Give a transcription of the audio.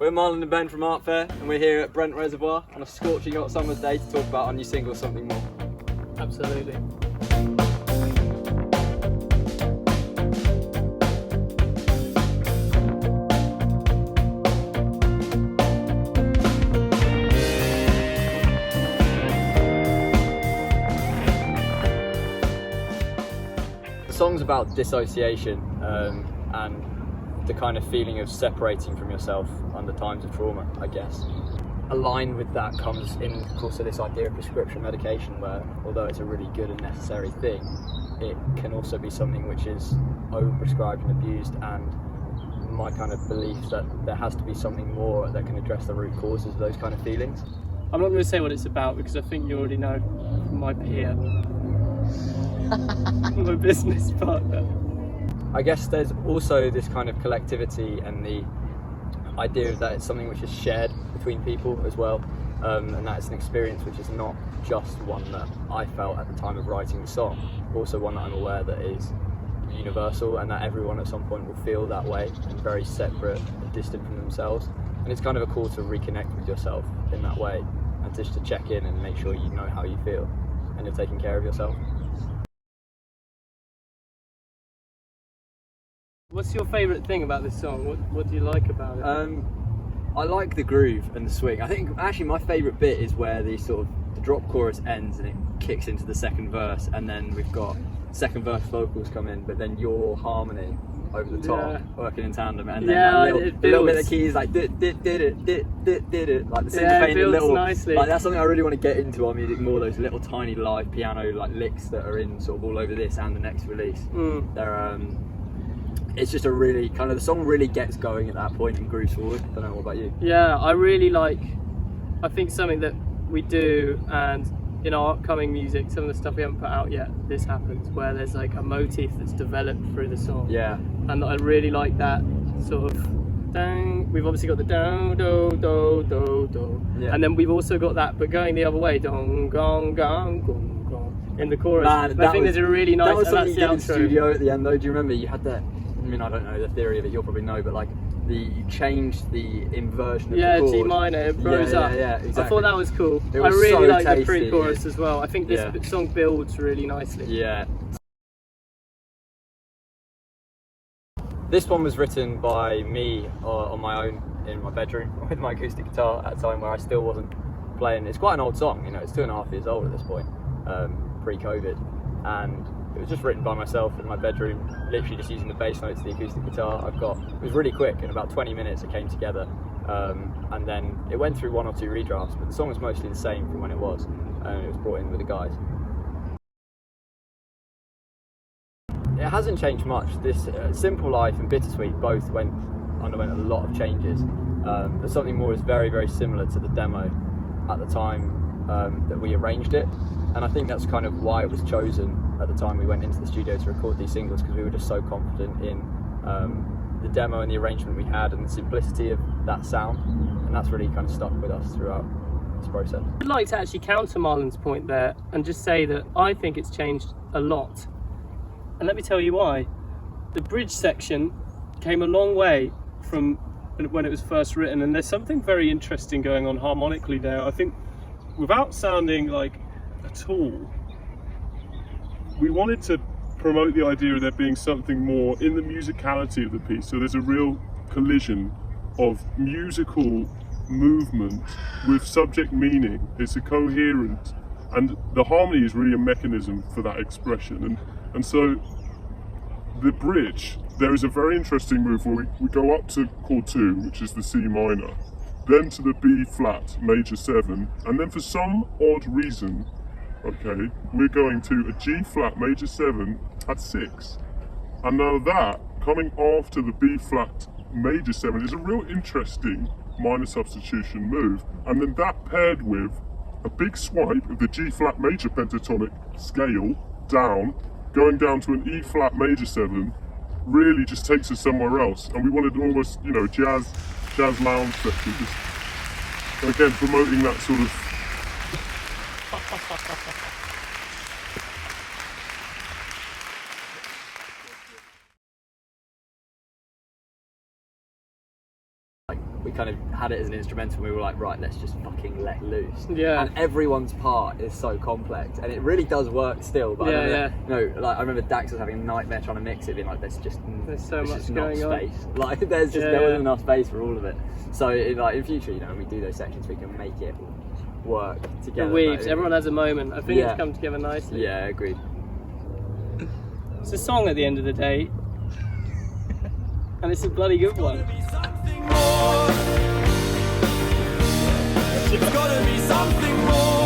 We're Marland and Ben from Artfair, and we're here at Brent Reservoir on a scorching hot summer's day to talk about our new single, Something More. Absolutely. The song's about dissociation and the kind of feeling of separating from yourself under times of trauma, I guess. Aligned with that comes in, of course, this idea of prescription medication, where although it's a really good and necessary thing, it can also be something which is overprescribed and abused, and my kind of belief that there has to be something more that can address the root causes of those kind of feelings. I'm not going to say what it's about because I think you already know from my peer, my business partner. I guess there's also this kind of collectivity and the idea that it's something which is shared between people as well, and that it's an experience which is not just one that I felt at the time of writing the song, also one that I'm aware that is universal and that everyone at some point will feel that way and very separate and distant from themselves. And it's kind of a call to reconnect with yourself in that way and just to check in and make sure you know how you feel and you're taking care of yourself. What's your favourite thing about this song? What do you like about it? I like the groove and the swing. I think actually my favourite bit is where the drop chorus ends and it kicks into the second verse, and then we've got second verse vocals come in, but then your harmony over the top working in tandem, and then that little bit of keys like like the syncopated little nicely. Like that's something I really want to get into our music more, those little tiny live piano like licks that are in sort of all over this and the next release. They're it's just a really kind of, the song really gets going at that point and grooves forward. I don't know, what about you? Yeah, I think something that we do, and in our upcoming music, some of the stuff we haven't put out yet, this happens, where there's like a motif that's developed through the song. Yeah. And I really like that sort of dang. We've obviously got the do do do do do, and then we've also got that, but going the other way, dong gong gong gong gong in the chorus. Man, I think there's a really nice. That was something that's you the did in outro. studio at the end, though. Do you remember you had that? I mean, I don't know the theory of it. You'll probably know, but like you changed the inversion of the chord. G minor, it rose up. Yeah, exactly. I thought that was cool. It was I really so like the tasty. pre-chorus as well. I think this song builds really nicely. Yeah. This one was written by me on my own in my bedroom with my acoustic guitar at a time where I still wasn't playing. It's quite an old song, you know, it's 2.5 years old at this point, pre-COVID, and it was just written by myself in my bedroom, literally just using the bass notes of the acoustic guitar I've got. It was really quick, in about 20 minutes it came together, and then it went through 1 or 2 redrafts, but the song was mostly the same from when it was, and it was brought in with the guys. It hasn't changed much. This Simple Life and Bittersweet both underwent a lot of changes. But Something More is very, very similar to the demo at the time that we arranged it, and I think that's kind of why it was chosen at the time we went into the studio to record these singles, because we were just so confident in the demo and the arrangement we had and the simplicity of that sound, and that's really kind of stuck with us throughout this process. I'd like to actually counter Marland's point there and just say that I think it's changed a lot, and let me tell you why. The bridge section came a long way from when it was first written, and there's something very interesting going on harmonically there. I think, without sounding like a tool, we wanted to promote the idea of there being something more in the musicality of the piece. So there's a real collision of musical movement with subject meaning. It's a coherent, and the harmony is really a mechanism for that expression. And so the bridge, there is a very interesting move where we go up to chord 2, which is the C minor, then to the B flat major 7, and then for some odd reason, okay, we're going to a G flat major 7 at 6. And now that, coming after the B flat major 7, is a real interesting minor substitution move. And then that paired with a big swipe of the G flat major pentatonic scale down, going down to an E flat major 7, really just takes us somewhere else. And we wanted almost, you know, jazz lounge section, just again promoting that sort of we kind of had it as an instrumental, and we were like, right, let's just fucking let loose. Yeah. And everyone's part is so complex, and it really does work still. But I remember Dax was having a nightmare trying to mix it, being like, there's so much just going not on. space. Like there wasn't enough space for all of it. So in future, when we do those sections, we can make it work together. The weaves, everyone has a moment. I think it's come together nicely. Yeah, agreed. It's a song at the end of the day, and it's a bloody good one. It's gotta be something more.